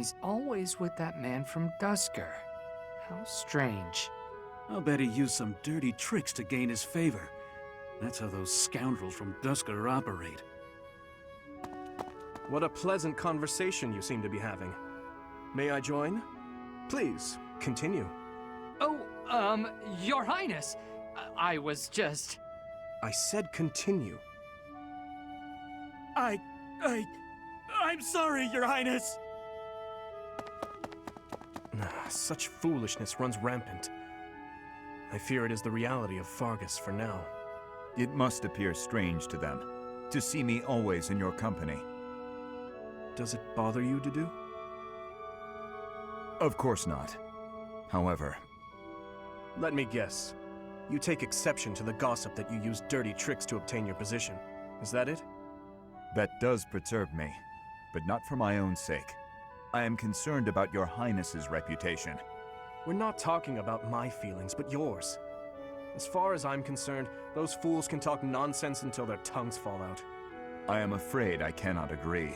He's always with that man from Dusker. How strange. I'll bet he used some dirty tricks to gain his favor. That's how those scoundrels from Dusker operate. What a pleasant conversation you seem to be having. May I join? Please, continue. Oh, Your Highness, I was just... I said continue. I'm sorry, Your Highness! Such foolishness runs rampant. I fear it is the reality of Faerghus for now. It must appear strange to them, to see me always in your company. Does it bother you, Dedue? Of course not. However... Let me guess. You take exception to the gossip that you use dirty tricks to obtain your position. Is that it? That does perturb me, but not for my own sake. I am concerned about your Highness's reputation. We're not talking about my feelings, but yours. As far as I'm concerned, those fools can talk nonsense until their tongues fall out. I am afraid I cannot agree.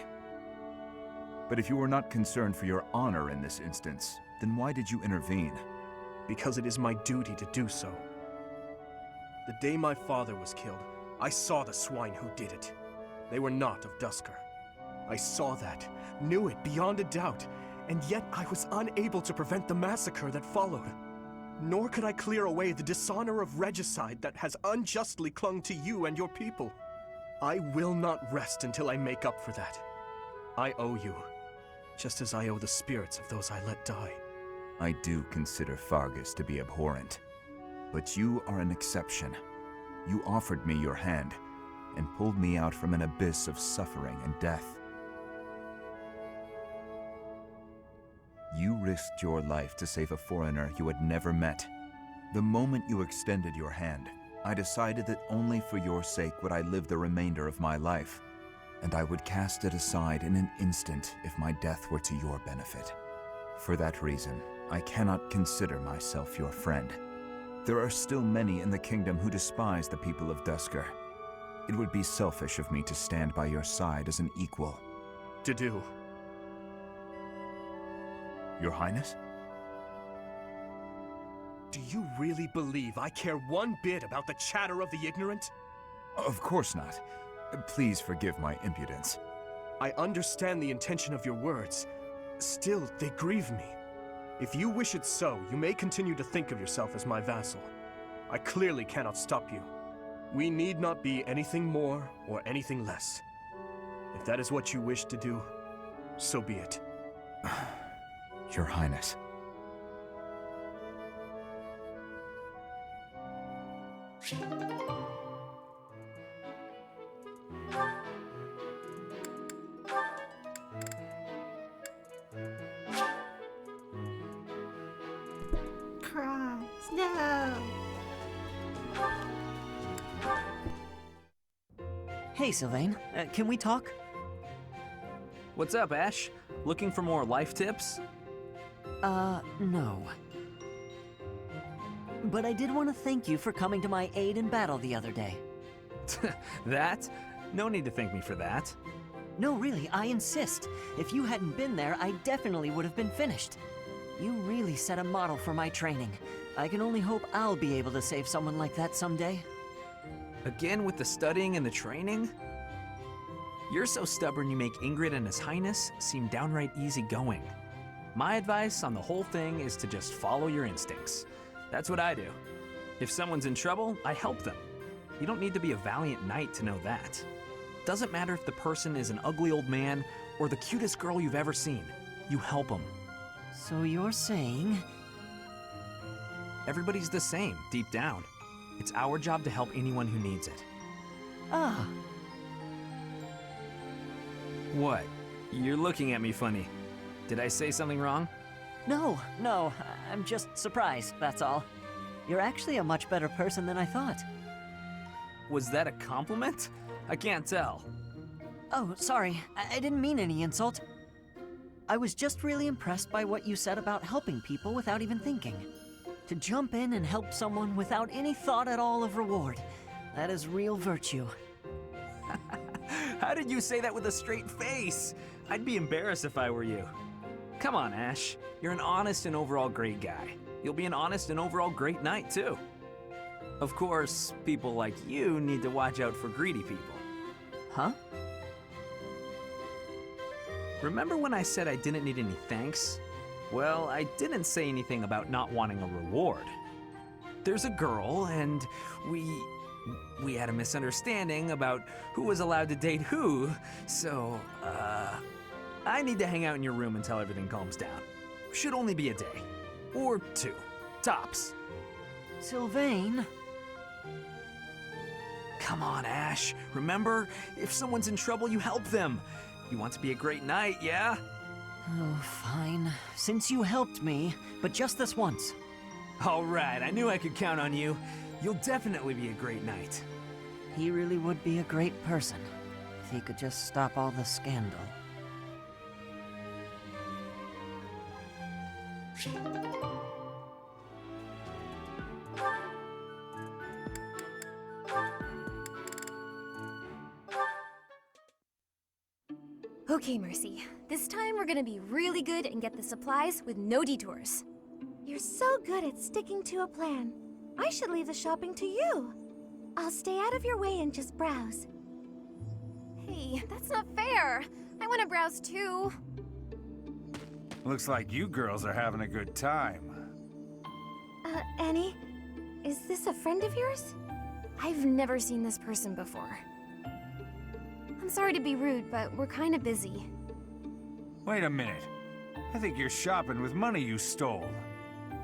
But if you were not concerned for your honor in this instance, then why did you intervene? Because it is my duty to do so. The day my father was killed, I saw the swine who did it. They were not of Dusker. I saw that, knew it beyond a doubt, and yet I was unable to prevent the massacre that followed. Nor could I clear away the dishonor of regicide that has unjustly clung to you and your people. I will not rest until I make up for that. I owe you, just as I owe the spirits of those I let die. I do consider Faerghus to be abhorrent, but you are an exception. You offered me your hand, and pulled me out from an abyss of suffering and death. You risked your life to save a foreigner you had never met. The moment you extended your hand, I decided that only for your sake would I live the remainder of my life, and I would cast it aside in an instant if my death were to your benefit. For that reason, I cannot consider myself your friend. There are still many in the kingdom who despise the people of Dusker. It would be selfish of me to stand by your side as an equal. Dedue. Your Highness? Do you really believe I care one bit about the chatter of the ignorant? Of course not. Please forgive my impudence. I understand the intention of your words. Still, they grieve me. If you wish it so, you may continue to think of yourself as my vassal. I clearly cannot stop you. We need not be anything more or anything less. If that is what you wish to do, so be it. Your Highness. Cross, no! Hey, Sylvain. Can we talk? What's up, Ash? Looking for more life tips? No. But I did want to thank you for coming to my aid in battle the other day. That? No need to thank me for that. No, really, I insist. If you hadn't been there, I definitely would have been finished. You really set a model for my training. I can only hope I'll be able to save someone like that someday. Again with the studying and the training? You're so stubborn you make Ingrid and His Highness seem downright easygoing. My advice on the whole thing is to just follow your instincts. That's what I do. If someone's in trouble, I help them. You don't need to be a valiant knight to know that. Doesn't matter if the person is an ugly old man or the cutest girl you've ever seen. You help them. So you're saying... Everybody's the same, deep down. It's our job to help anyone who needs it. Ah. What? You're looking at me funny. Did I say something wrong? No, I'm just surprised, that's all. You're actually a much better person than I thought. Was that a compliment? I can't tell. Oh, sorry, I didn't mean any insult. I was just really impressed by what you said about helping people without even thinking. To jump in and help someone without any thought at all of reward, that is real virtue. How did you say that with a straight face? I'd be embarrassed if I were you. Come on, Ash. You're an honest and overall great guy. You'll be an honest and overall great knight, too. Of course, people like you need to watch out for greedy people. Huh? Remember when I said I didn't need any thanks? Well, I didn't say anything about not wanting a reward. There's a girl, and we had a misunderstanding about who was allowed to date who, so, I need to hang out in your room until everything calms down. Should only be a day. Or 2. Tops. Sylvain? Come on, Ash. Remember, if someone's in trouble, you help them. You want to be a great knight, yeah? Oh, fine. Since you helped me, but just this once. All right, I knew I could count on you. You'll definitely be a great knight. He really would be a great person if he could just stop all the scandal. Okay, Mercy. This time we're gonna be really good and get the supplies with no detours. You're so good at sticking to a plan. I should leave the shopping to you. I'll stay out of your way and just browse. Hey, that's not fair. I wanna browse too. Looks like you girls are having a good time. Annie? Is this a friend of yours? I've never seen this person before. I'm sorry to be rude, but we're kinda busy. Wait a minute. I think you're shopping with money you stole.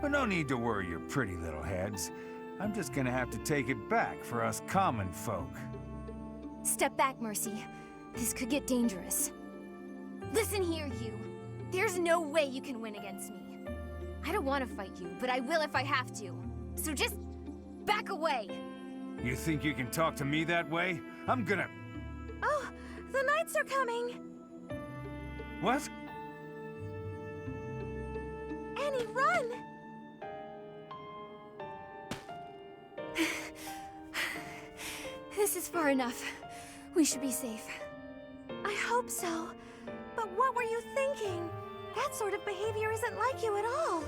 But no need to worry your pretty little heads. I'm just gonna have to take it back for us common folk. Step back, Mercy. This could get dangerous. Listen here, you. There's no way you can win against me. I don't want to fight you, but I will if I have to. So just back away. You think you can talk to me that way? I'm gonna... Oh, the knights are coming! What? Annie, run! This is far enough. We should be safe. I hope so. But what were you thinking? That sort of behavior isn't like you at all.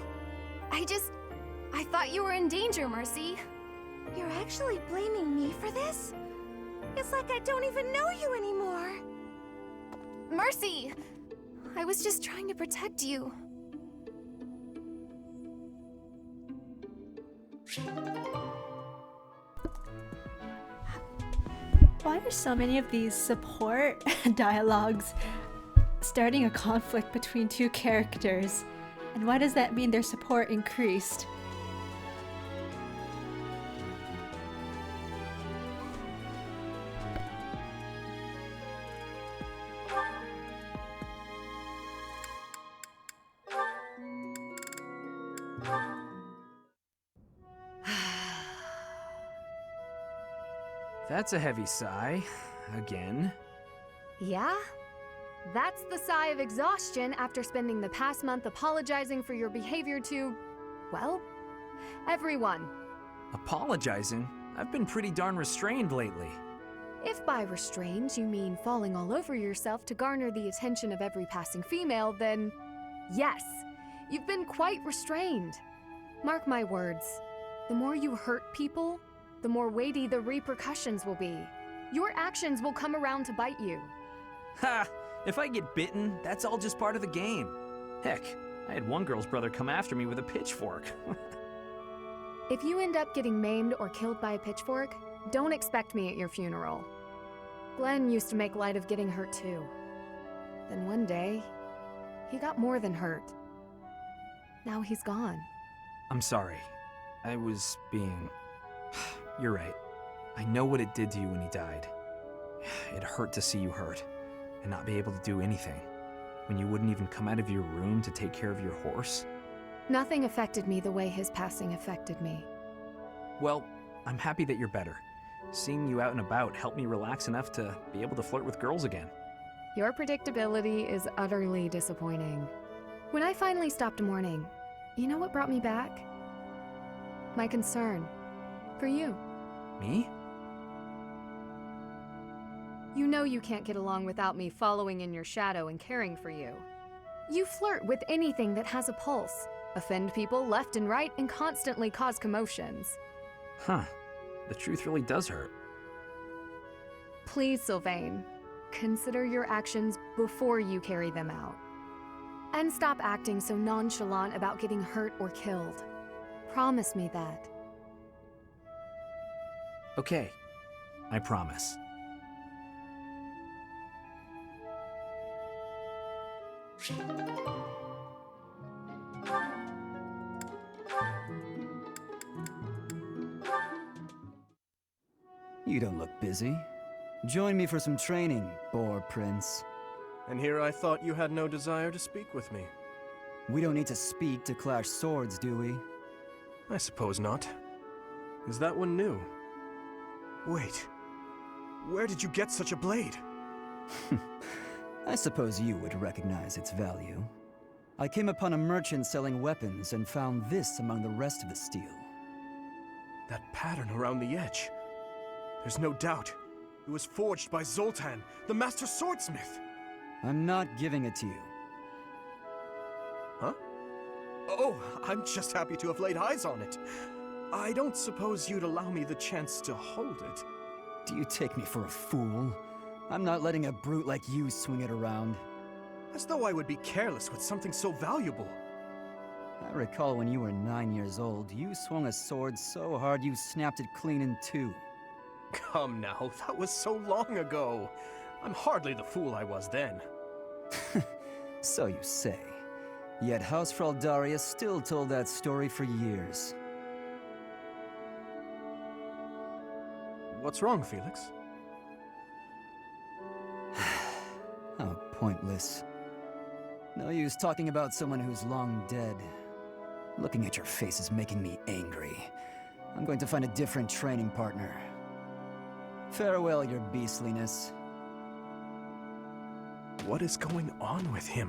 I thought you were in danger, Mercy. You're actually blaming me for this? It's like I don't even know you anymore. Mercy! I was just trying to protect you. Why are so many of these support dialogues starting a conflict between two characters? And why does that mean their support increased? That's a heavy sigh. Again. Yeah? That's the sigh of exhaustion after spending the past month apologizing for your behavior to, well, everyone. Apologizing? I've been pretty darn restrained lately. If by restrained you mean falling all over yourself to garner the attention of every passing female, then yes, you've been quite restrained. Mark my words, the more you hurt people, the more weighty the repercussions will be. Your actions will come around to bite you. Ha! If I get bitten, that's all just part of the game. Heck, I had one girl's brother come after me with a pitchfork. If you end up getting maimed or killed by a pitchfork, don't expect me at your funeral. Glenn used to make light of getting hurt too. Then one day, he got more than hurt. Now he's gone. I'm sorry. I was being... You're right. I know what it did to you when he died. It hurt to see you hurt, and not be able to do anything. When you wouldn't even come out of your room to take care of your horse. Nothing affected me the way his passing affected me. Well, I'm happy that you're better. Seeing you out and about helped me relax enough to be able to flirt with girls again. Your predictability is utterly disappointing. When I finally stopped mourning, you know what brought me back? My concern. For you. Me? You know you can't get along without me following in your shadow and caring for you. You flirt with anything that has a pulse, offend people left and right, and constantly cause commotions. Huh. The truth really does hurt. Please, Sylvain, consider your actions before you carry them out. And stop acting so nonchalant about getting hurt or killed. Promise me that. Okay. I promise. You don't look busy. Join me for some training, Boar Prince. And here I thought you had no desire to speak with me. We don't need to speak to clash swords, do we? I suppose not. Is that one new? Wait. Where did you get such a blade? I suppose you would recognize its value. I came upon a merchant selling weapons and found this among the rest of the steel. That pattern around the edge. There's no doubt. It was forged by Zoltan, the master swordsmith. I'm not giving it to you. Huh? Oh, I'm just happy to have laid eyes on it. I don't suppose you'd allow me the chance to hold it. Do you take me for a fool? I'm not letting a brute like you swing it around. As though I would be careless with something so valuable. I recall when you were 9 years old, you swung a sword so hard you snapped it clean in two. Come now, that was so long ago. I'm hardly the fool I was then. So you say. Yet House Fraldarius still told that story for years. What's wrong, Felix? How pointless. No use talking about someone who's long dead. Looking at your face is making me angry. I'm going to find a different training partner. Farewell, your beastliness. What is going on with him?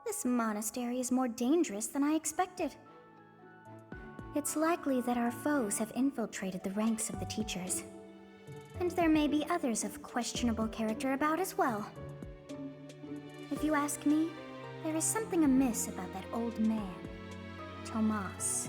This monastery is more dangerous than I expected. It's likely that our foes have infiltrated the ranks of the teachers. And there may be others of questionable character about as well. If you ask me, there is something amiss about that old man, Tomas.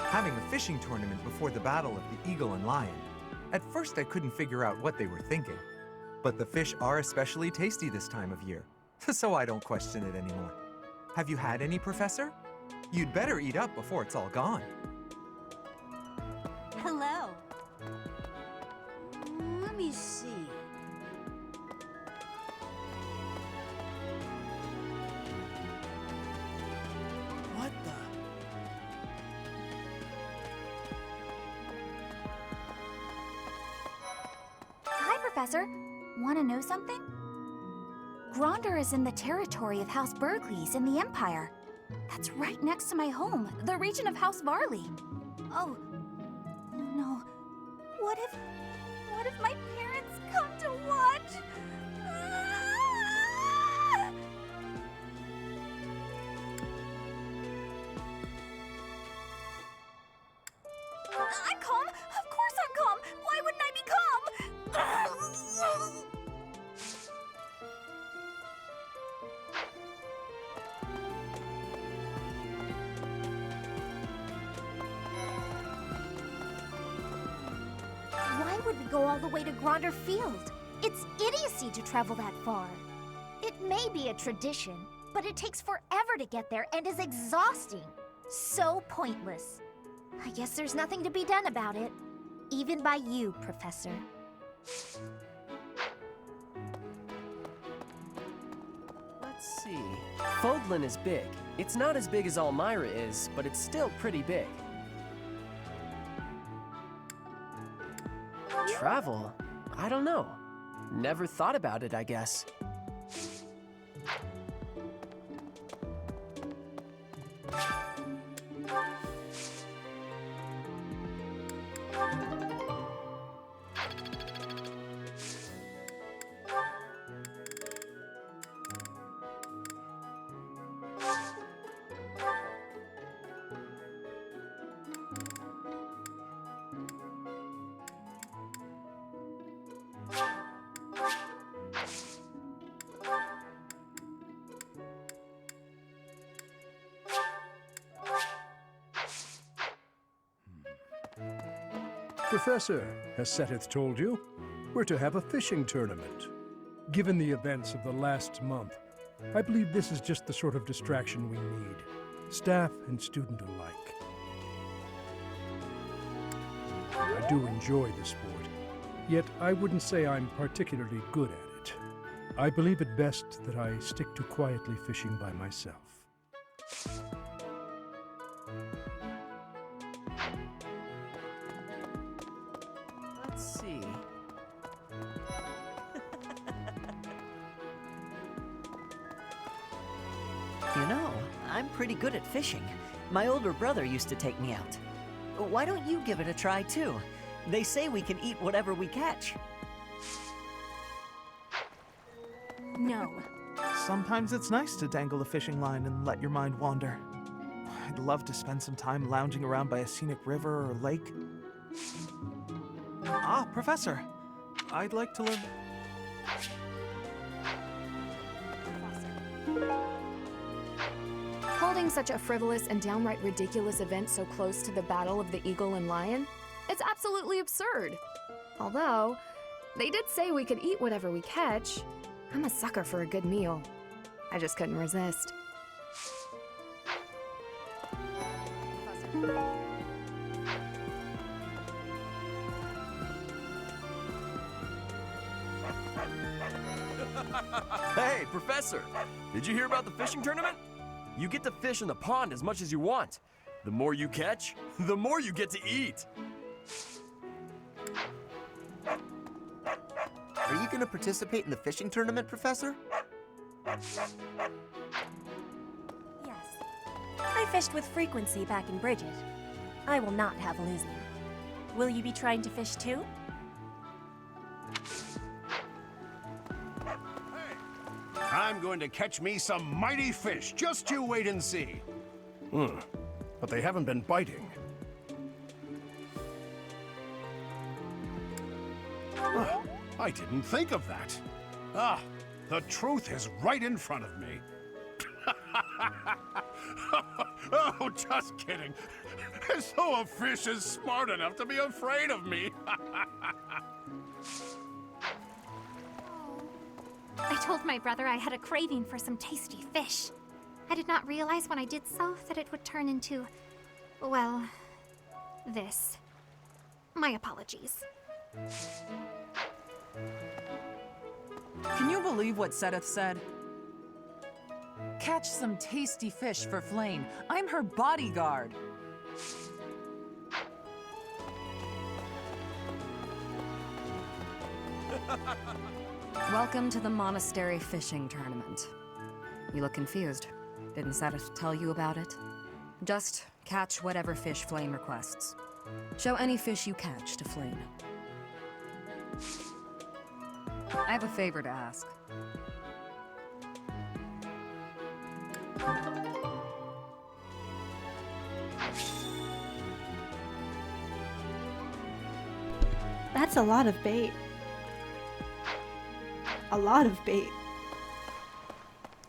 Having a fishing tournament before the Battle of the Eagle and Lion. At first I couldn't figure out what they were thinking. But the fish are especially tasty this time of year, so I don't question it anymore. Have you had any, Professor? You'd better eat up before it's all gone. Hello. Let me see. Professor. Want to know something? Gronder is in the territory of House Burgleys in the Empire. That's right next to my home, the region of House Varley. Oh no. What if my parents come to watch? Ah! I'm calm. Of course I'm calm. Why wouldn't I be calm? Why would we go all the way to Gronder Field? It's idiocy to travel that far. It may be a tradition, but it takes forever to get there and is exhausting. So pointless. I guess there's nothing to be done about it. Even by you, Professor. Let's see. Fodlan is big. It's not as big as Almyra is, but it's still pretty big. Travel? I don't know. Never thought about it, I guess. Professor, has Seteth told you? We're to have a fishing tournament. Given the events of the last month, I believe this is just the sort of distraction we need, staff and student alike. I do enjoy the sport, yet I wouldn't say I'm particularly good at it. I believe it best that I stick to quietly fishing by myself. Let's see. You know, I'm pretty good at fishing. My older brother used to take me out. Why don't you give it a try too? They say we can eat whatever we catch. No. Sometimes it's nice to dangle a fishing line and let your mind wander. I'd love to spend some time lounging around by a scenic river or lake. Ah, Professor. I'd like to learn... Holding such a frivolous and downright ridiculous event so close to the Battle of the Eagle and Lion? It's absolutely absurd. Although, they did say we could eat whatever we catch. I'm a sucker for a good meal. I just couldn't resist. Hey, Professor! Did you hear about the fishing tournament? You get to fish in the pond as much as you want. The more you catch, the more you get to eat. Are you going to participate in the fishing tournament, Professor? Yes. I fished with frequency back in Bridget. I will not have losing. Will you be trying to fish too? I'm going to catch me some mighty fish. Just you wait and see. But they haven't been biting. I didn't think of that. Ah, the truth is right in front of me. Oh, just kidding. As though a fish is smart enough to be afraid of me. I told my brother I had a craving for some tasty fish. I did not realize when I did so that it would turn into, well, this. My apologies. Can you believe what Seteth said? Catch some tasty fish for Flame. I'm her bodyguard. Welcome to the Monastery Fishing Tournament. You look confused. Didn't Satis tell you about it? Just catch whatever fish Flame requests. Show any fish you catch to Flame. I have a favor to ask. That's a lot of bait. A lot of bait.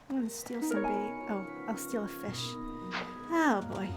I'm gonna steal some bait. Oh, I'll steal a fish. Oh boy.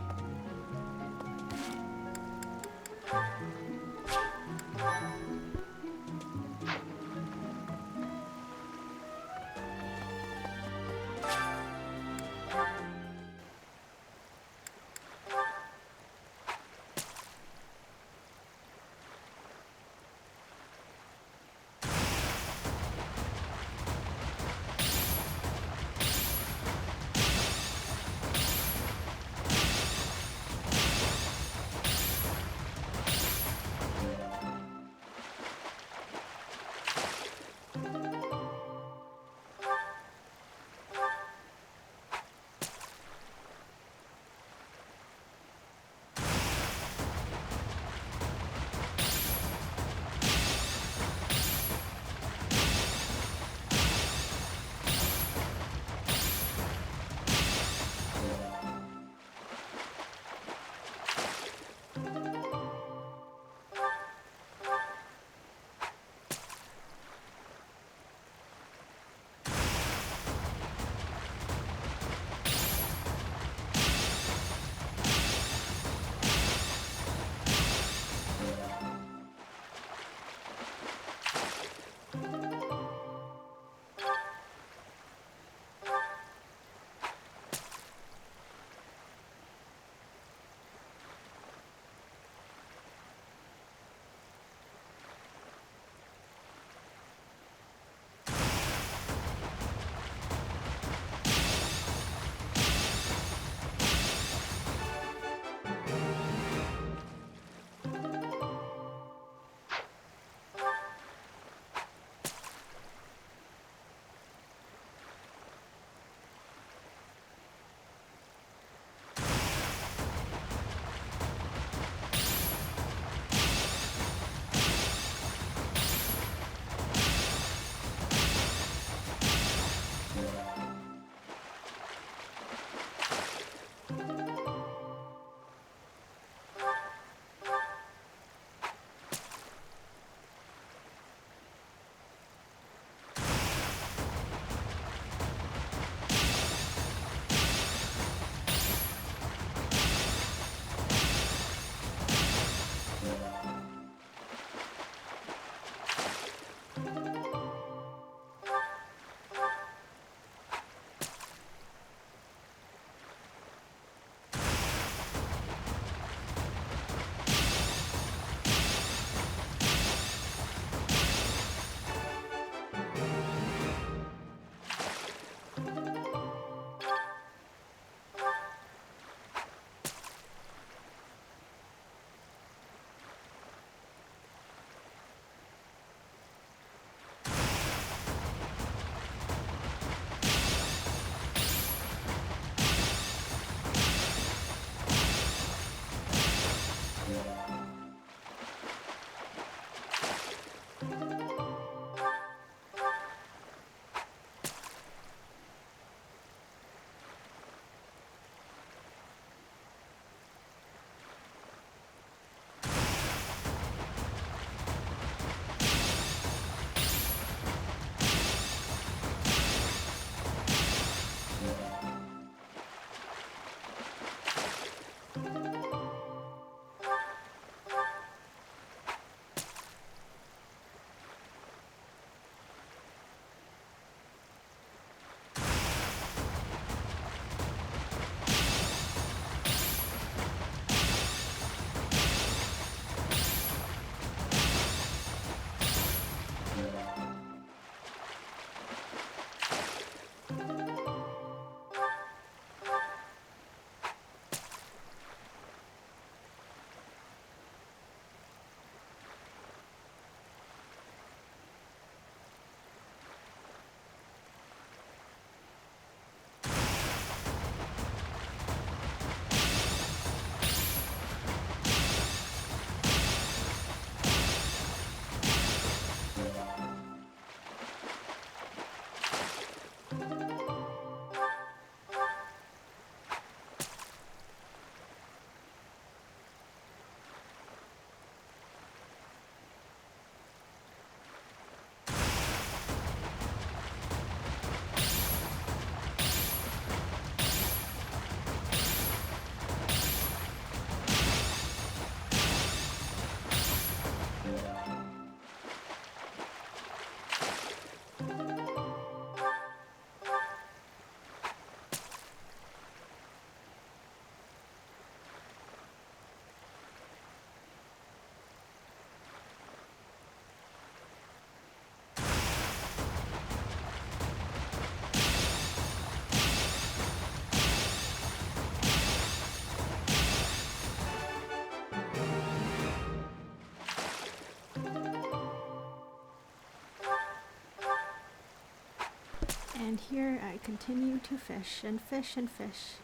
And here I continue to fish and fish and fish.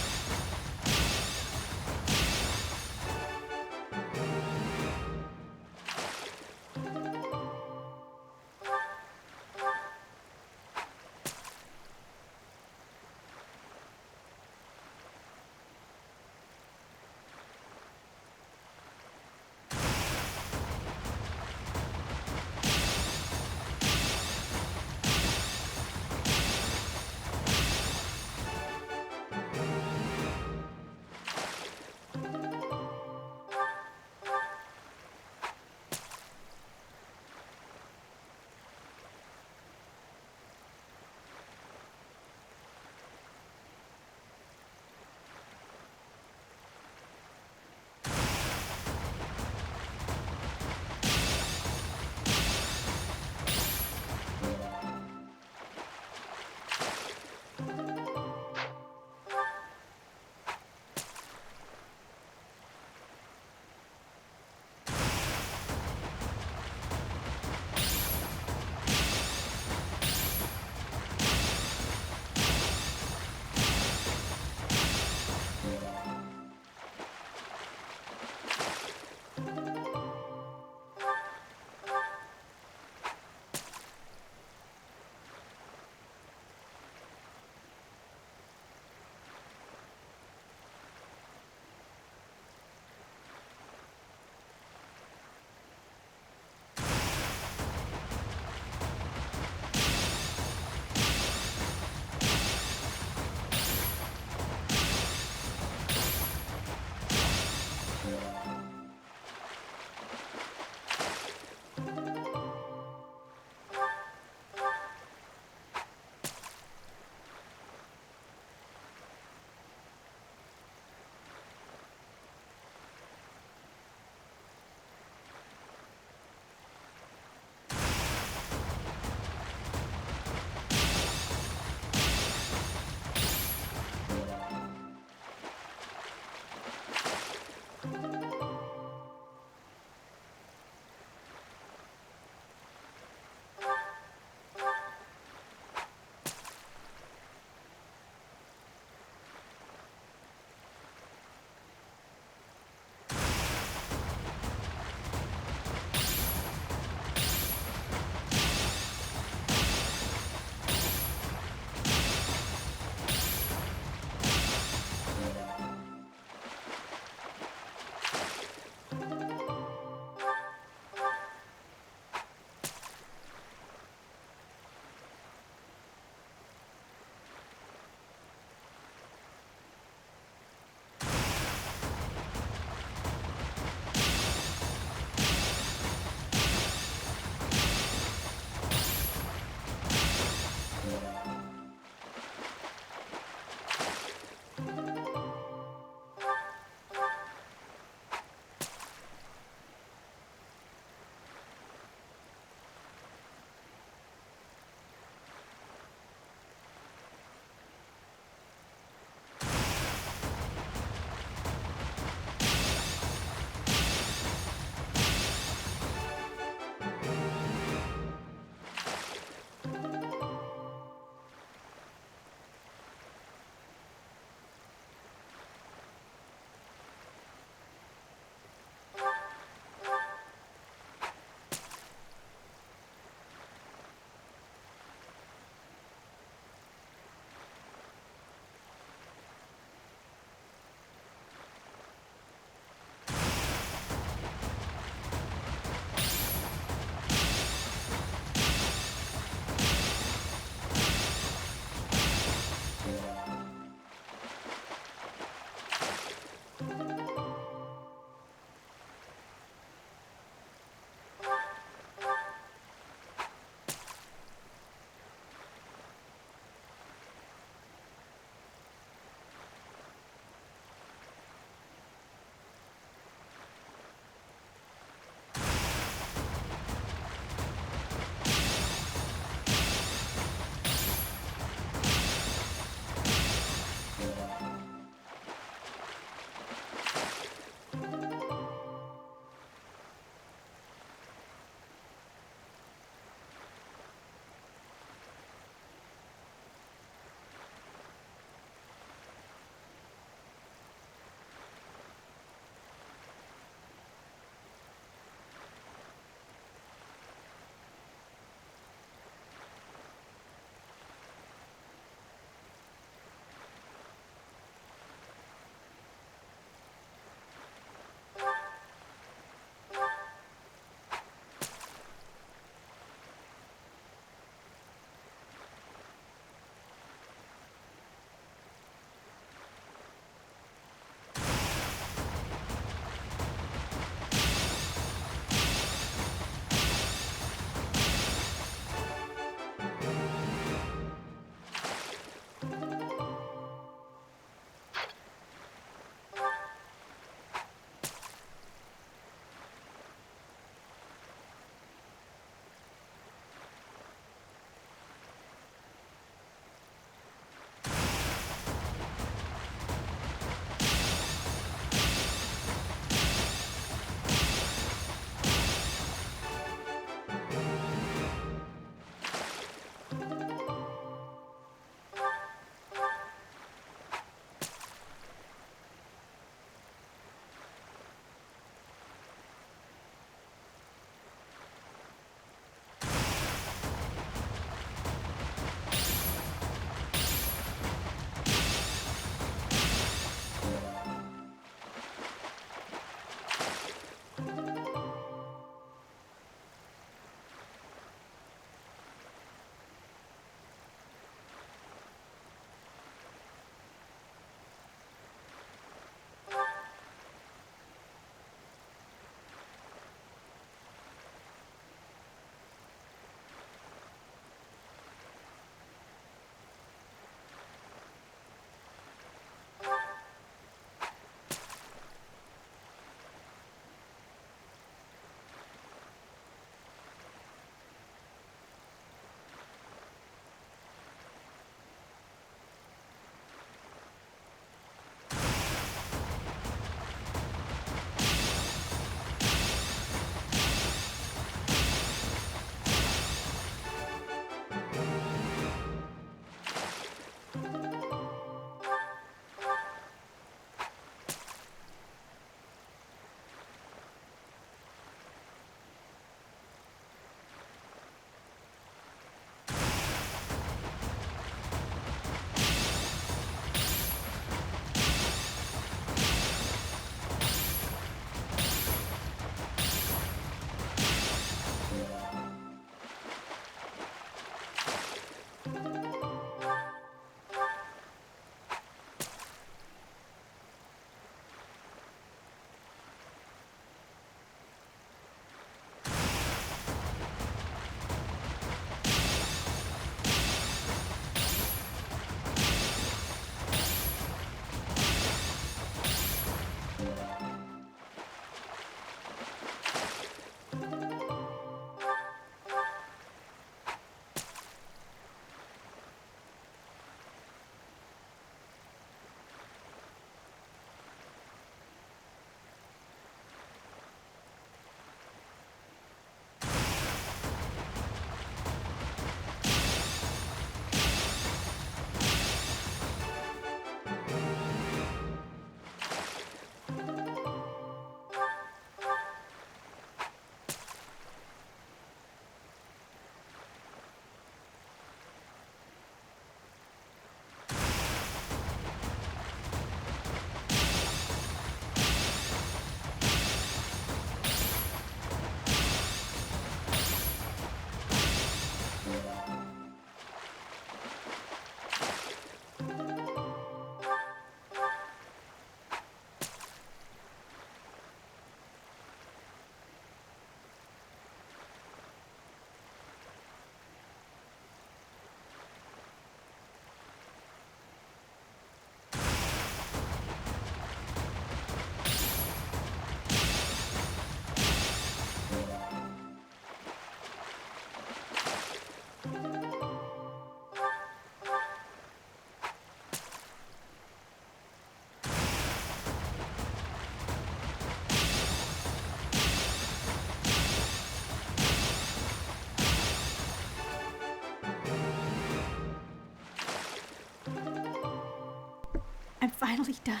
finally done.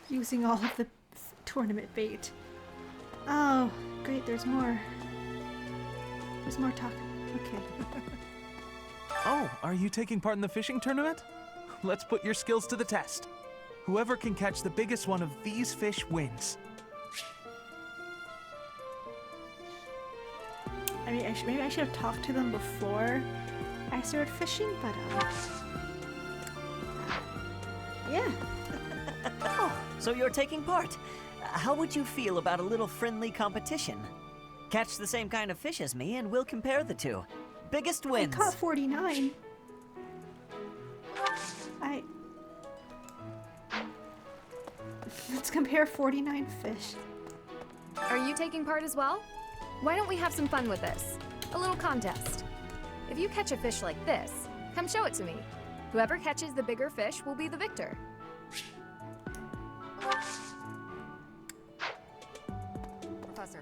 Using all of the tournament bait. Oh, great, there's more. There's more talk. Okay. Oh, are you taking part in the fishing tournament? Let's put your skills to the test. Whoever can catch the biggest one of these fish wins. I mean, maybe I should have talked to them before I started fishing, but yeah. Oh, so you're taking part. How would you feel about a little friendly competition? Catch the same kind of fish as me and we'll compare the two. Biggest wins. I caught 49. Let's compare 49 fish. Are you taking part as well? Why don't we have some fun with this? A little contest. If you catch a fish like this, come show it to me. Whoever catches the bigger fish will be the victor. Professor.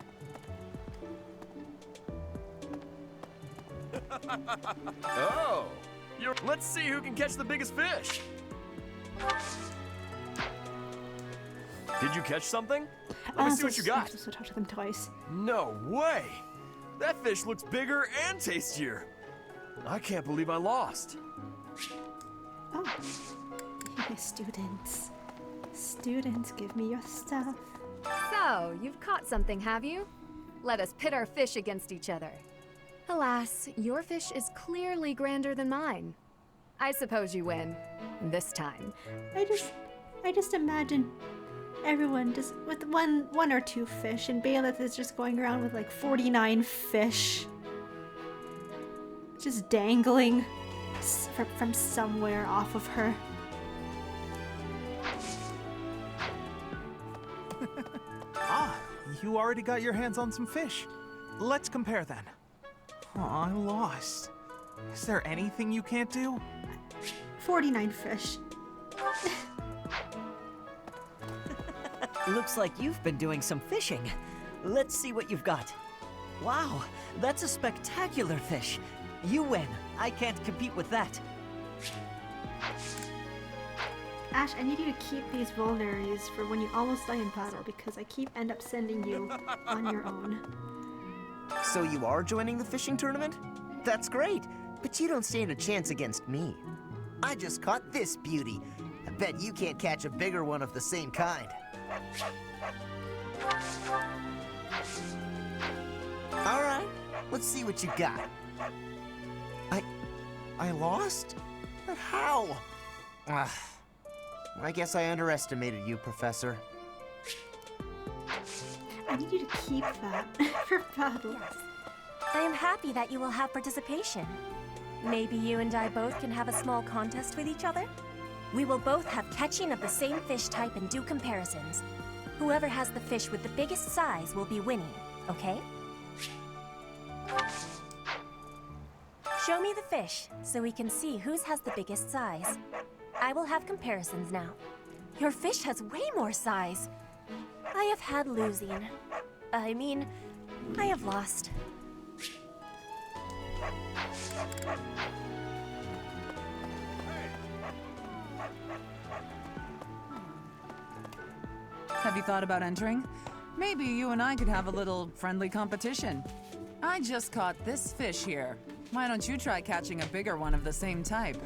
Oh, let's see who can catch the biggest fish. Did you catch something? Let me see what you got. I'm supposed to talk to them twice. No way! That fish looks bigger and tastier. I can't believe I lost. Oh. Hey, students. Students, give me your stuff. So, you've caught something, have you? Let us pit our fish against each other. Alas, your fish is clearly grander than mine. I suppose you win. This time. I just imagine everyone just with one or two fish, and Baelith is just going around with like 49 fish. Just dangling from somewhere off of her. Ah, you already got your hands on some fish. Let's compare then. Aw, I lost. Is there anything you can't do? 49 fish. Looks like you've been doing some fishing. Let's see what you've got. Wow, that's a spectacular fish. You win. I can't compete with that. Ash, I need you to keep these vulneraries for when you almost die in battle, because I end up sending you on your own. So you are joining the fishing tournament? That's great, but you don't stand a chance against me. I just caught this beauty. I bet you can't catch a bigger one of the same kind. All right, let's see what you got. I lost? But how? I guess I underestimated you, Professor. I need you to keep that for battle. Yes. I am happy that you will have participation. Maybe you and I both can have a small contest with each other? We will both have catching of the same fish type and do comparisons. Whoever has the fish with the biggest size will be winning, okay? Show me the fish, so we can see whose has the biggest size. I will have comparisons now. Your fish has way more size. I have had losing. I mean, I have lost. Have you thought about entering? Maybe you and I could have a little friendly competition. I just caught this fish here. Why don't you try catching a bigger one of the same type?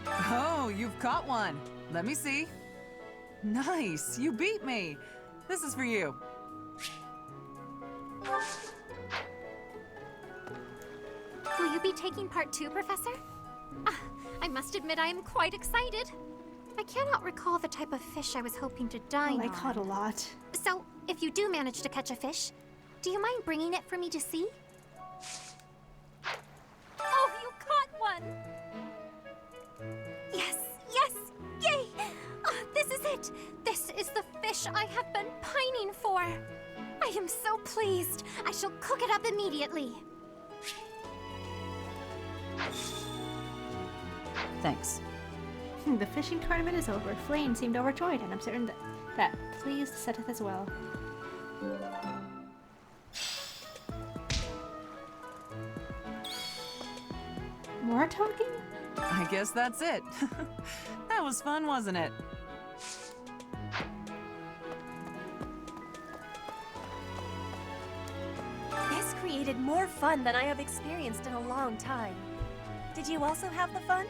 Oh, you've caught one. Let me see. Nice, you beat me. This is for you. Will you be taking part too, Professor? I must admit I am quite excited. I cannot recall the type of fish I was hoping to dine on. I caught a lot. So, if you do manage to catch a fish, do you mind bringing it for me to see? Oh, you caught one! Yes, yes, yay! Oh, this is it! This is the fish I have been pining for! I am so pleased! I shall cook it up immediately! Thanks. The fishing tournament is over. Flame seemed overjoyed, and I'm certain that pleased Seteth as well. More talking? I guess that's it. That was fun, wasn't it? This created more fun than I have experienced in a long time. Did you also have the fun?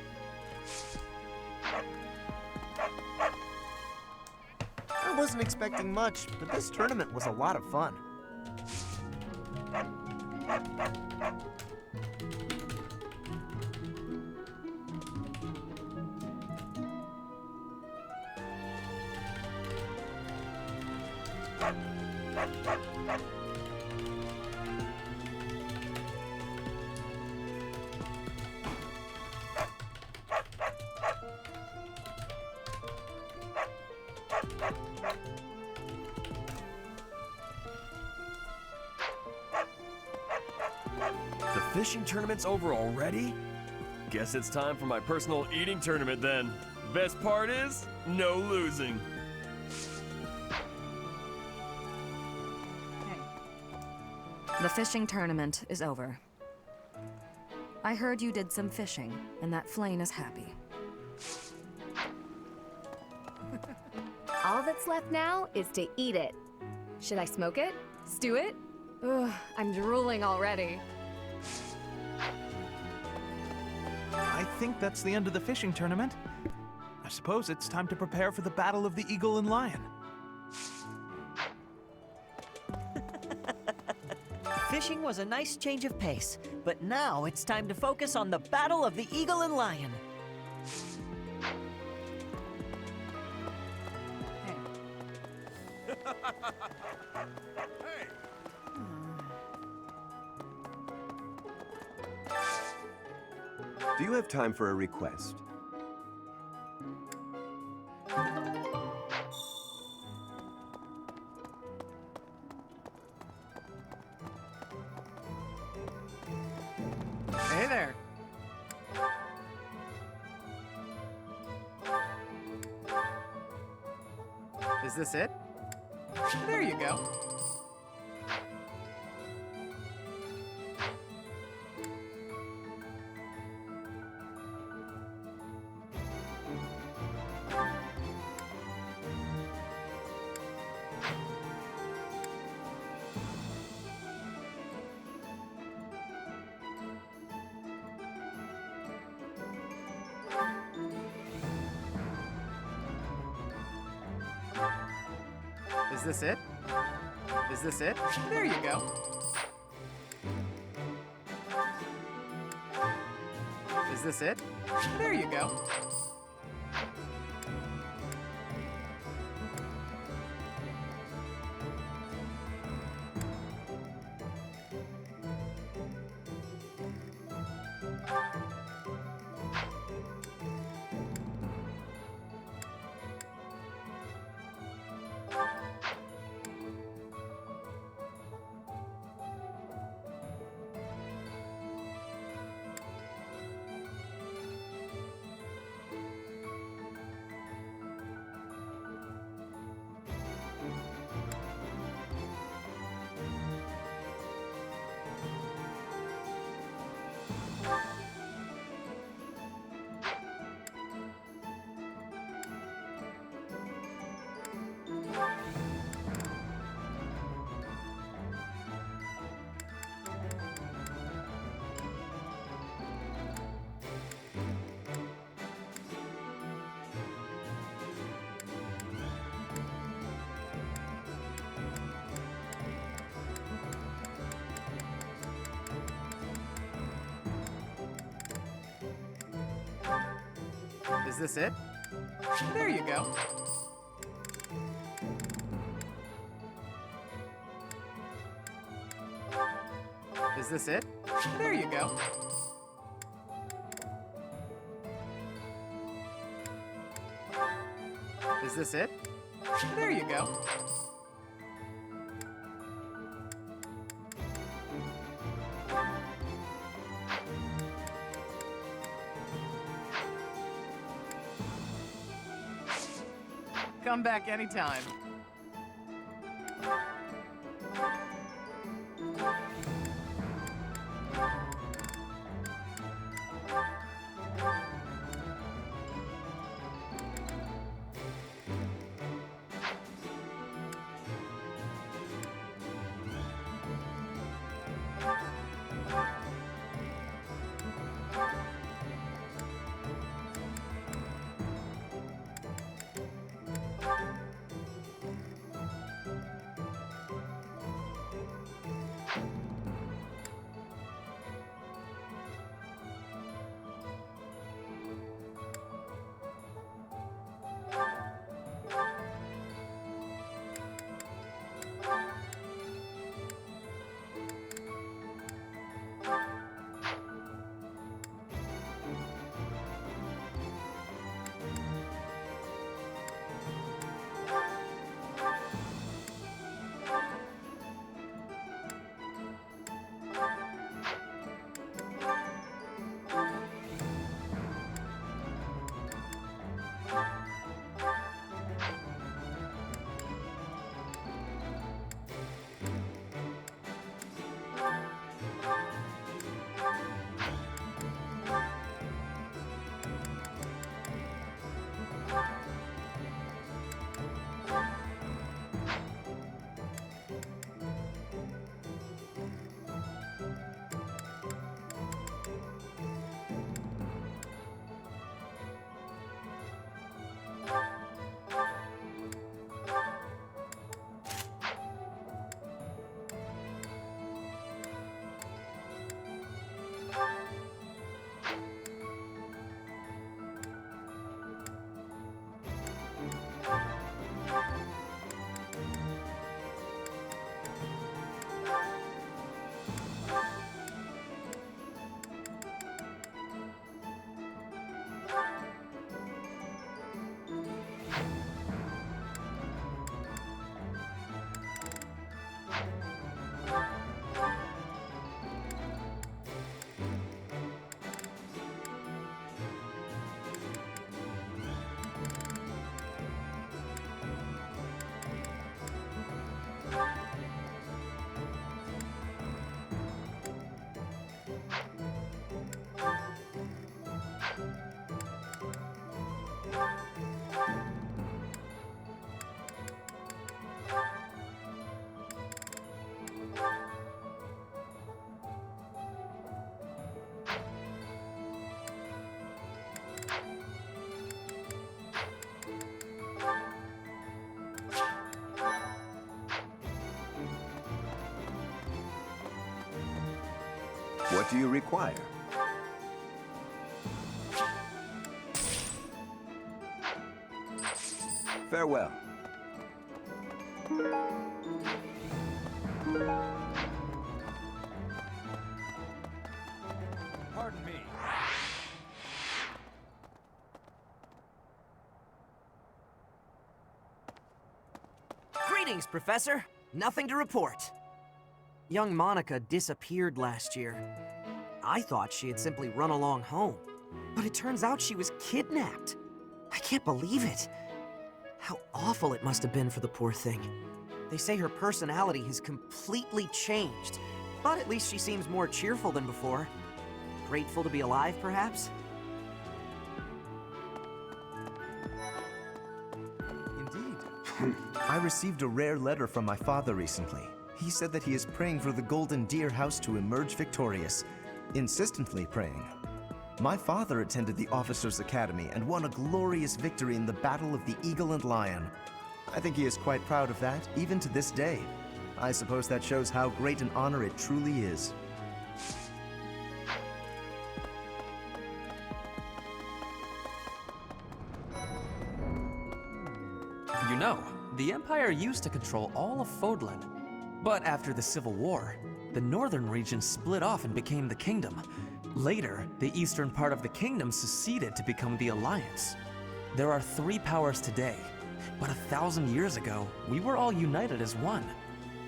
I wasn't expecting much, but this tournament was a lot of fun. The fishing tournament's over already? Guess it's time for my personal eating tournament then. Best part is, no losing. The fishing tournament is over. I heard you did some fishing, and that Flayn is happy. All that's left now is to eat it. Should I smoke it? Stew it? Ugh, I'm drooling already. I think that's the end of the fishing tournament. I suppose it's time to prepare for the Battle of the Eagle and Lion. Fishing was a nice change of pace, but now it's time to focus on the Battle of the Eagle and Lion. Do you have time for a request? Hey there. Is this it? There you go. Is this it? Is this it? There you go. Is this it? There you go. Is this it? There you go. Is this it? There you go. Is this it? There you go. Come back anytime. What do you require? Farewell. Pardon me. Greetings, Professor. Nothing to report. Young Monica disappeared last year. I thought she had simply run along home, but it turns out she was kidnapped. I can't believe it. How awful it must have been for the poor thing. They say her personality has completely changed, but at least she seems more cheerful than before. Grateful to be alive, perhaps? Indeed. I received a rare letter from my father recently. He said that he is praying for the Golden Deer House to emerge victorious. Insistently praying. My father attended the Officers' Academy and won a glorious victory in the Battle of the Eagle and Lion. I think he is quite proud of that, even to this day. I suppose that shows how great an honor it truly is. You know, the Empire used to control all of Fodlan. But after the Civil War, the northern region split off and became the Kingdom. Later, the eastern part of the Kingdom seceded to become the Alliance. There are 3 powers today, but 1,000 years ago, we were all united as one.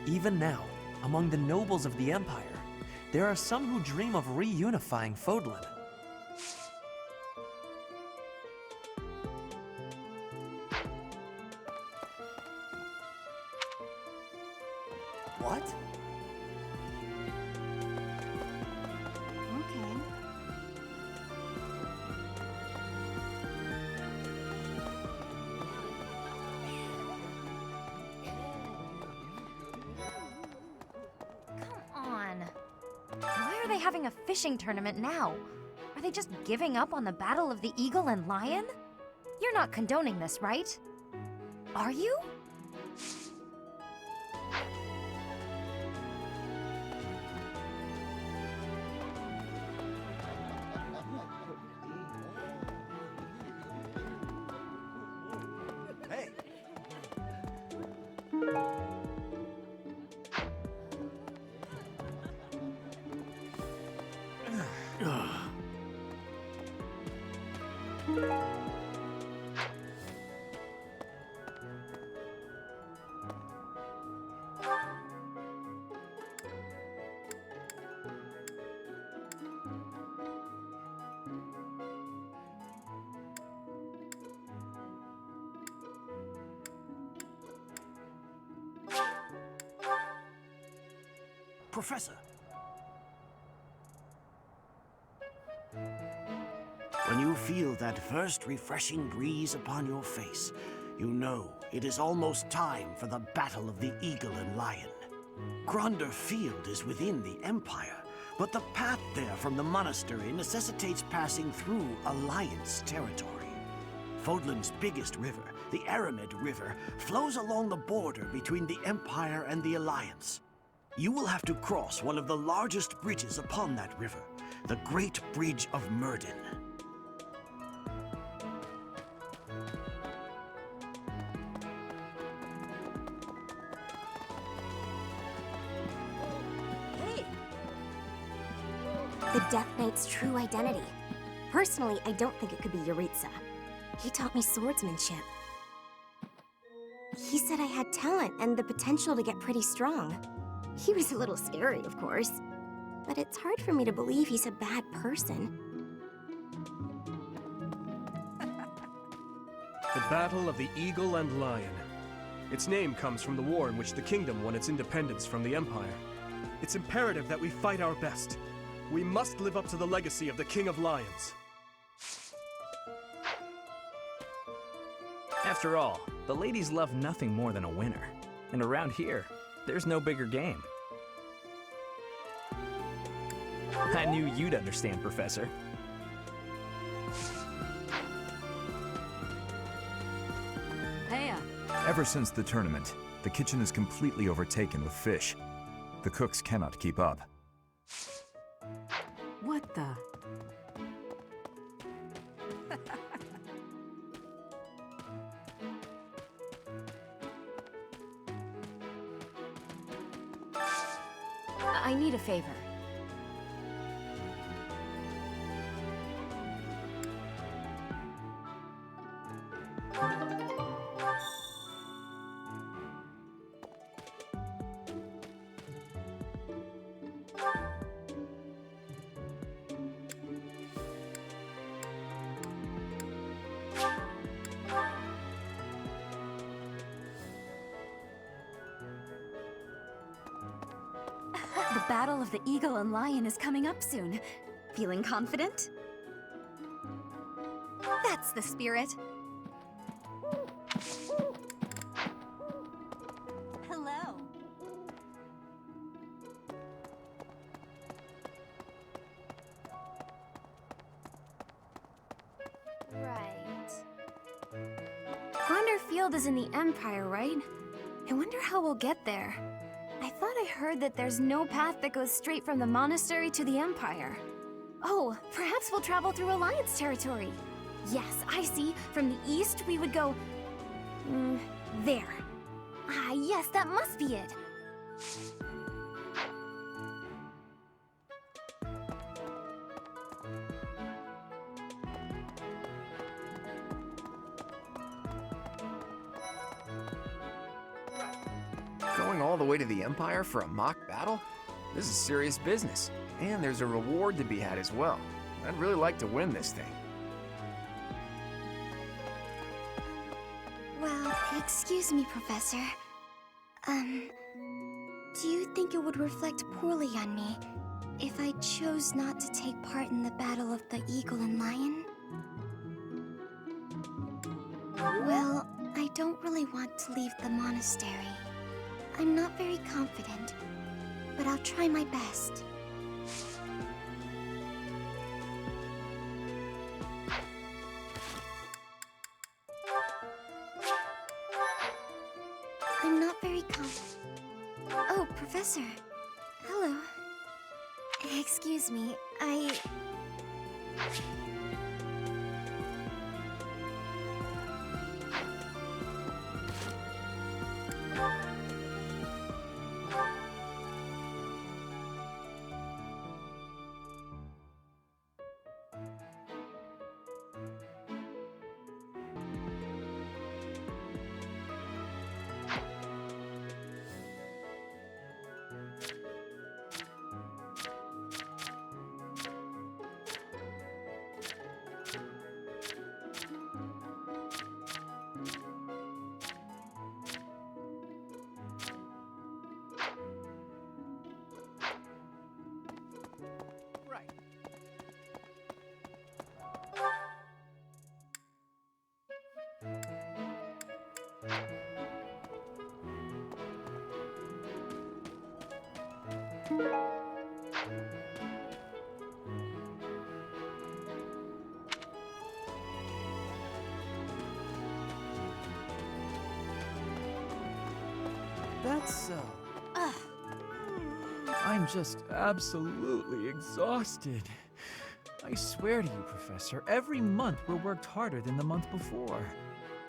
Even now, among the nobles of the Empire, there are some who dream of reunifying Fodlan. What? Okay. Come on. Why are they having a fishing tournament now? Are they just giving up on the Battle of the Eagle and Lion? You're not condoning this, right? Are you? Hey! Professor. When you feel that first refreshing breeze upon your face, you know it is almost time for the Battle of the Eagle and Lion. Gronder Field is within the Empire, but the path there from the monastery necessitates passing through Alliance territory. Fodlan's biggest river, the Aramid River, flows along the border between the Empire and the Alliance. You will have to cross one of the largest bridges upon that river, the Great Bridge of Myrddin. Hey! The Death Knight's true identity. Personally, I don't think it could be Yaritza. He taught me swordsmanship. He said I had talent and the potential to get pretty strong. He was a little scary, of course, but it's hard for me to believe he's a bad person. The Battle of the Eagle and Lion. Its name comes from the war in which the kingdom won its independence from the Empire. It's imperative that we fight our best. We must live up to the legacy of the King of Lions. After all, the ladies love nothing more than a winner. And around here, there's no bigger game. I knew you'd understand, Professor. Heya. Ever since the tournament, the kitchen is completely overtaken with fish. The cooks cannot keep up. What the? I need a favor. The Battle of the Eagle and Lion is coming up soon. Feeling confident? That's the spirit. Hello. Right. Gronder Field is in the Empire, right? I wonder how we'll get there. I thought I heard that there's no path that goes straight from the monastery to the Empire. Oh, perhaps we'll travel through Alliance territory. Yes, I see. From the east, we would go... there. Ah, yes, that must be it. Going all the way to the Empire for a mock battle? This is serious business, and there's a reward to be had as well. I'd really like to win this thing. Well, excuse me, Professor. Do you think it would reflect poorly on me if I chose not to take part in the Battle of the Eagle and Lion? Well, I don't really want to leave the monastery. I'm not very confident, but I'll try my best. I'm not very confident. Oh, Professor. Hello. Excuse me, That's so. I'm just absolutely exhausted. I swear to you, Professor, every month we're worked harder than the month before.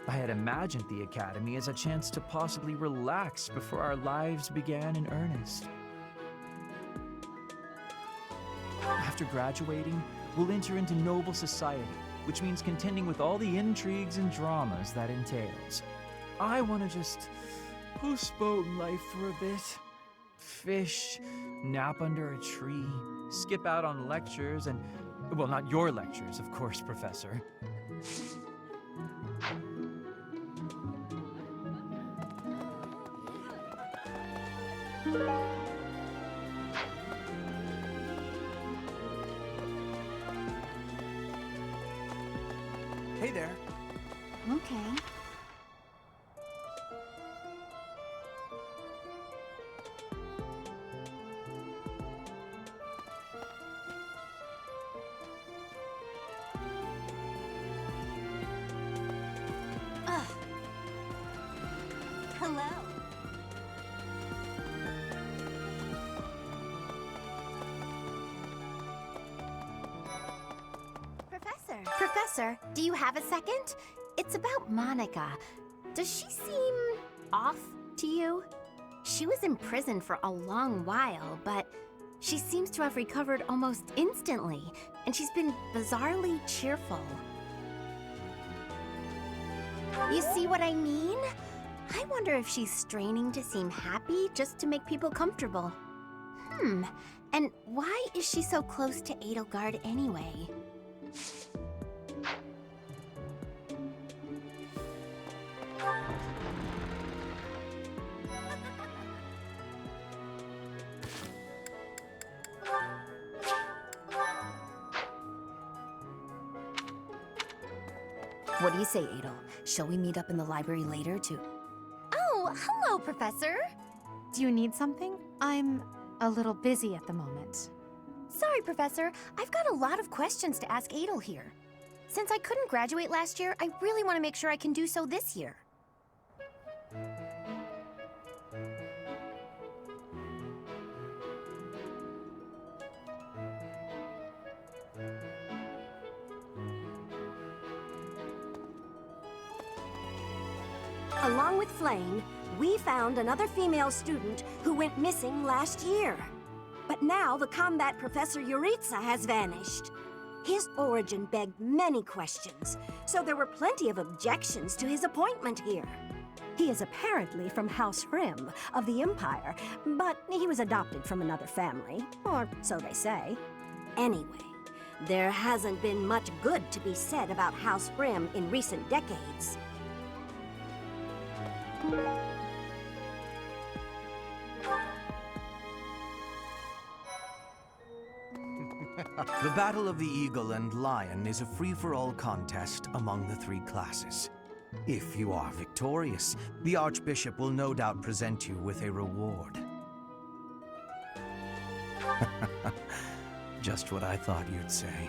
I had imagined the Academy as a chance to possibly relax before our lives began in earnest. After graduating, we'll enter into noble society, which means contending with all the intrigues and dramas that entails. I want to just postpone life for a bit. Fish, nap under a tree, skip out on lectures, and, well, not your lectures, of course, Professor. Hey there. Okay. Hello. Professor, do you have a second? It's about Monica. Does she seem off to you? She was in prison for a long while, but she seems to have recovered almost instantly, and she's been bizarrely cheerful. You see what I mean? I wonder if she's straining to seem happy just to make people comfortable. And why is she so close to Edelgard anyway? What do you say, Adel? Shall we meet up in the library later to... Oh, hello, Professor. Do you need something? I'm a little busy at the moment. Sorry, Professor. I've got a lot of questions to ask Adel here. Since I couldn't graduate last year, I really want to make sure I can do so this year. Along with Flame, we found another female student who went missing last year. But now the combat professor Yuritsa has vanished. His origin begged many questions, so there were plenty of objections to his appointment here. He is apparently from House Rim of the Empire, but he was adopted from another family, or so they say. Anyway, there hasn't been much good to be said about House Rim in recent decades. The Battle of the Eagle and Lion is a free-for-all contest among the 3 classes. If you are victorious, the Archbishop will no doubt present you with a reward. Just what I thought you'd say.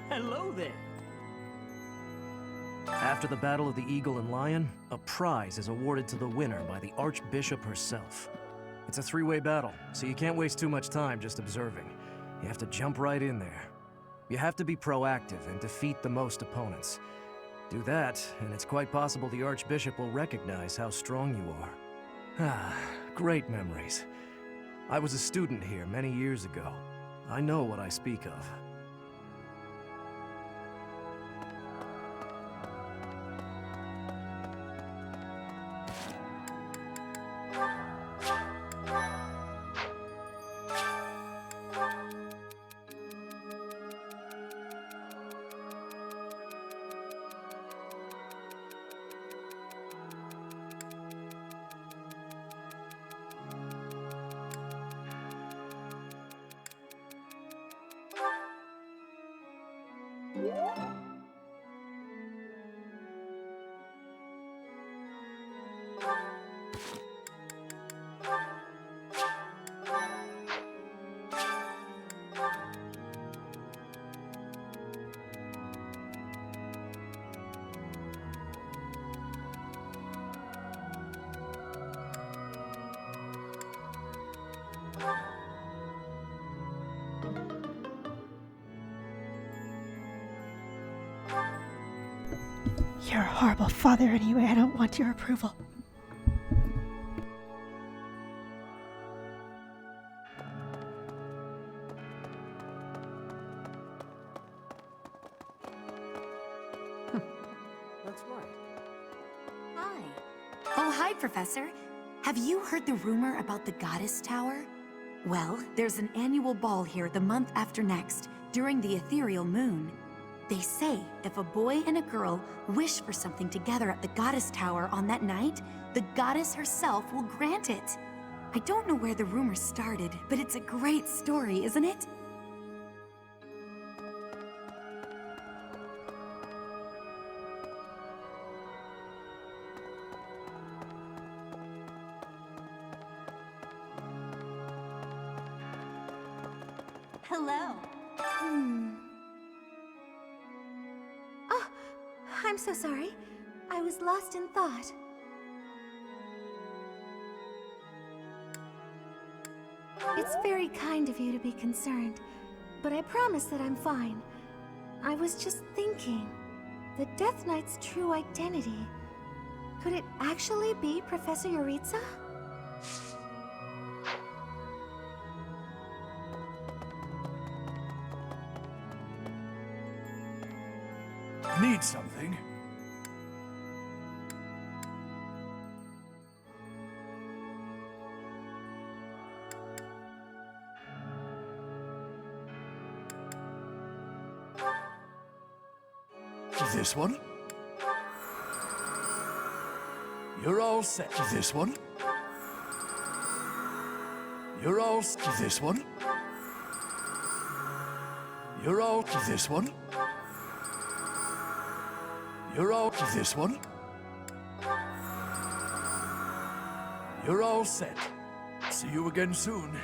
Hello there. After the Battle of the Eagle and Lion, a prize is awarded to the winner by the Archbishop herself. It's a 3-way battle, so you can't waste too much time just observing. You have to jump right in there. You have to be proactive and defeat the most opponents. Do that, and it's quite possible the Archbishop will recognize how strong you are. Ah, great memories. I was a student here many years ago. I know what I speak of. You're a horrible father anyway. I don't want your approval. That's right. Hi. Oh, hi, Professor. Have you heard the rumor about the Goddess Tower? Well, there's an annual ball here the month after next, during the ethereal moon. They say if a boy and a girl wish for something together at the Goddess Tower on that night, the goddess herself will grant it. I don't know where the rumor started, but it's a great story, isn't it? Hello. Oh, I'm so sorry. I was lost in thought. It's very kind of you to be concerned, but I promise that I'm fine. I was just thinking, the Death Knight's true identity. Could it actually be Professor Yuritsa? Need something? This one? You're all set. This one? You're all set. This one? You're all this one? You're all this one? You're all set. See you again soon.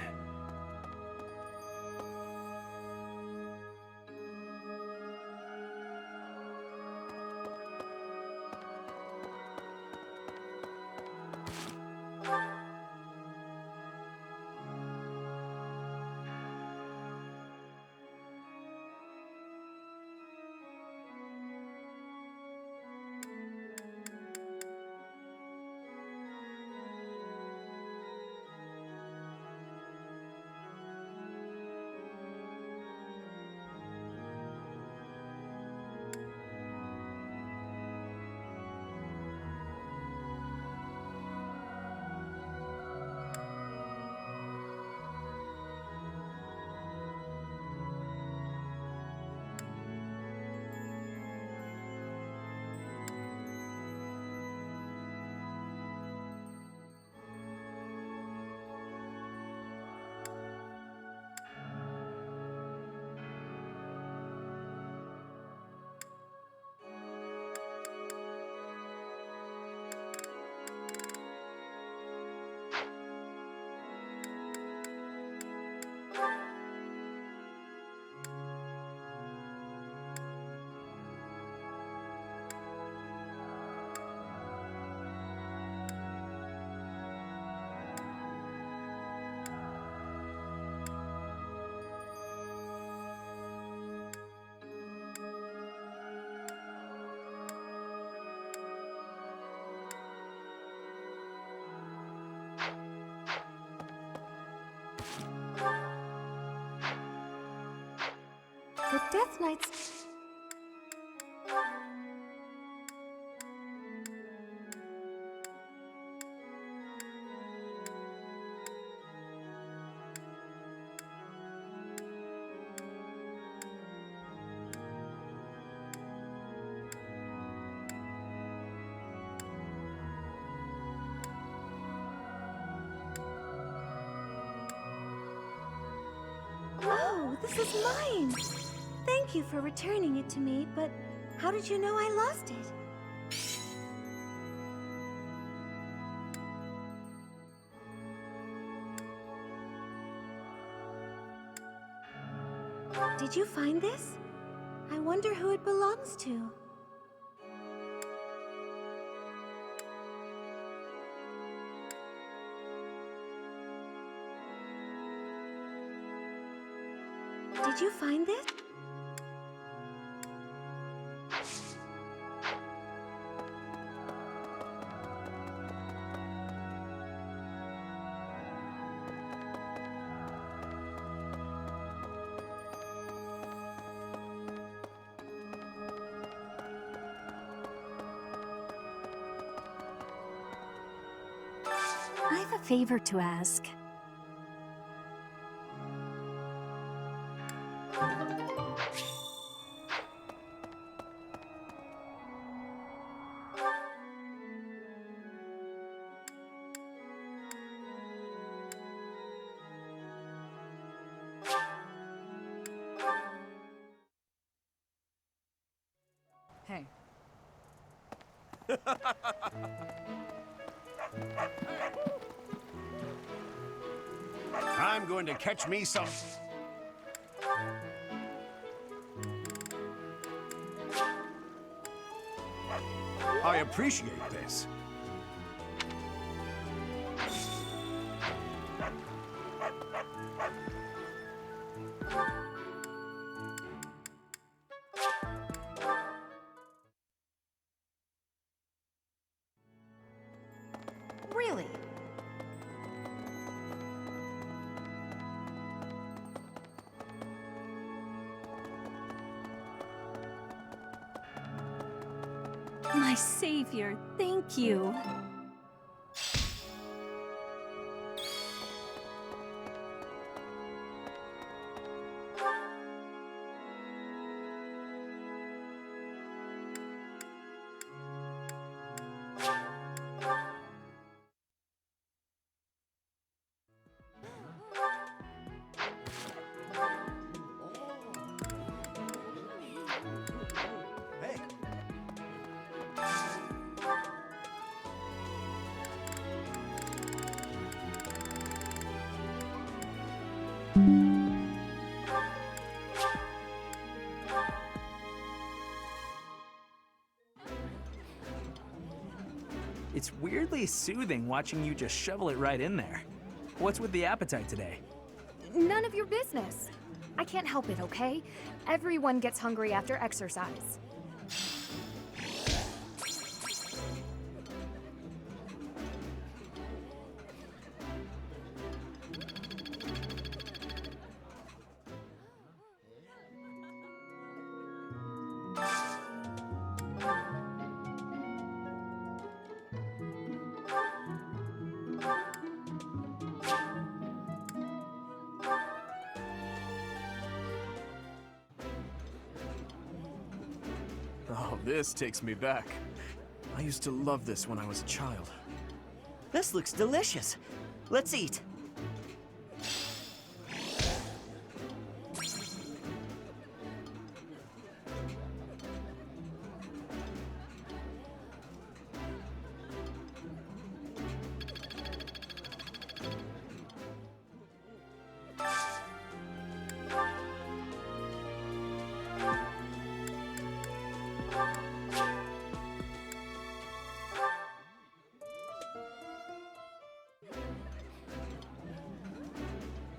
The Death Knight's... Oh, this is mine! Thank you for returning it to me, but how did you know I lost it? Did you find this? I wonder who it belongs to. Did you find this? I have a favor to ask. Hey. I'm going to catch me some. I appreciate this. Really? My savior, thank you. It's weirdly soothing watching you just shovel it right in there. What's with the appetite today? None of your business. I can't help it, okay? Everyone gets hungry after exercise. Oh, this takes me back. I used to love this when I was a child. This looks delicious. Let's eat.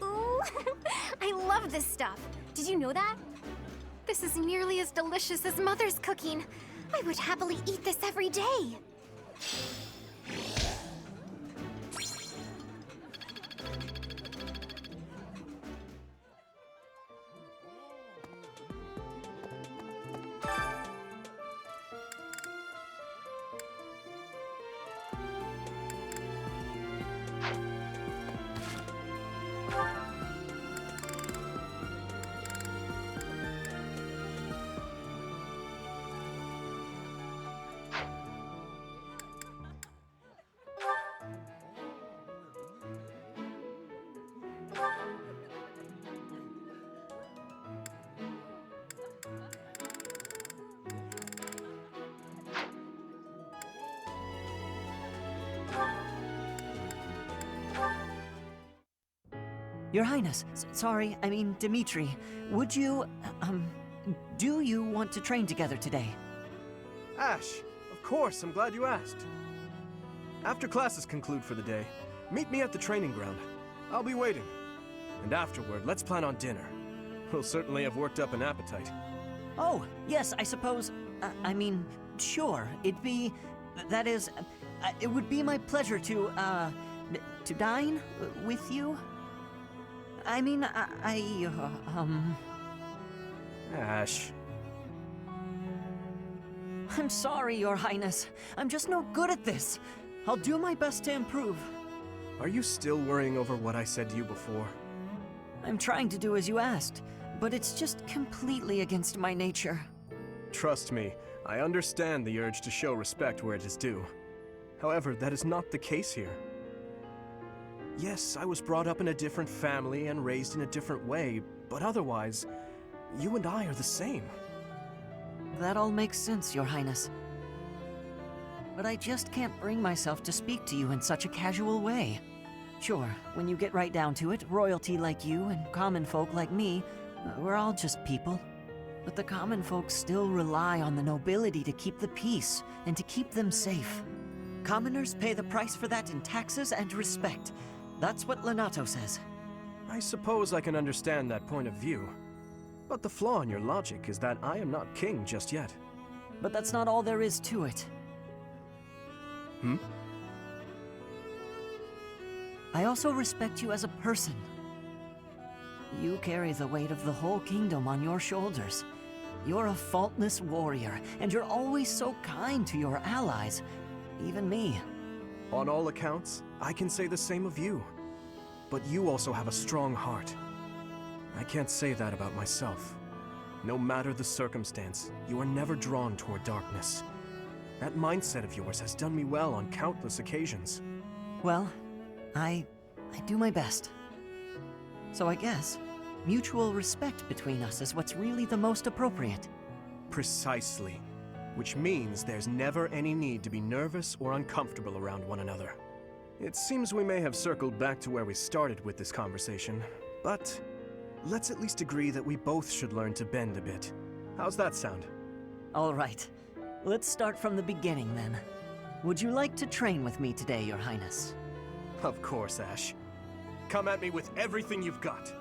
Ooh, I love this stuff. Did you know that? This is nearly as delicious as Mother's cooking. I would happily eat this every day. Your Highness, sorry, I mean Dimitri, would you, do you want to train together today? Ash, of course, I'm glad you asked. After classes conclude for the day, meet me at the training ground. I'll be waiting. And afterward, let's plan on dinner. Will certainly have worked up an appetite. Oh, yes, I suppose. I mean, sure. That is, it would be my pleasure to dine with you. I mean, Ash. I'm sorry, Your Highness. I'm just no good at this. I'll do my best to improve. Are you still worrying over what I said to you before? I'm trying to do as you asked, but it's just completely against my nature. Trust me, I understand the urge to show respect where it is due. However, that is not the case here. Yes, I was brought up in a different family and raised in a different way, but otherwise, you and I are the same. That all makes sense, Your Highness. But I just can't bring myself to speak to you in such a casual way. Sure, when you get right down to it, royalty like you and common folk like me, we're all just people. But the common folk still rely on the nobility to keep the peace and to keep them safe. Commoners pay the price for that in taxes and respect. That's what Lonato says. I suppose I can understand that point of view. But the flaw in your logic is that I am not king just yet. But that's not all there is to it. I also respect you as a person. You carry the weight of the whole kingdom on your shoulders. You're a faultless warrior, and you're always so kind to your allies, even me. On all accounts, I can say the same of you. But you also have a strong heart. I can't say that about myself. No matter the circumstance, you are never drawn toward darkness. That mindset of yours has done me well on countless occasions. Well, I do my best. So I guess mutual respect between us is what's really the most appropriate. Precisely. Which means there's never any need to be nervous or uncomfortable around one another. It seems we may have circled back to where we started with this conversation, but let's at least agree that we both should learn to bend a bit. How's that sound? All right. Let's start from the beginning, then. Would you like to train with me today, Your Highness? Of course, Ash. Come at me with everything you've got.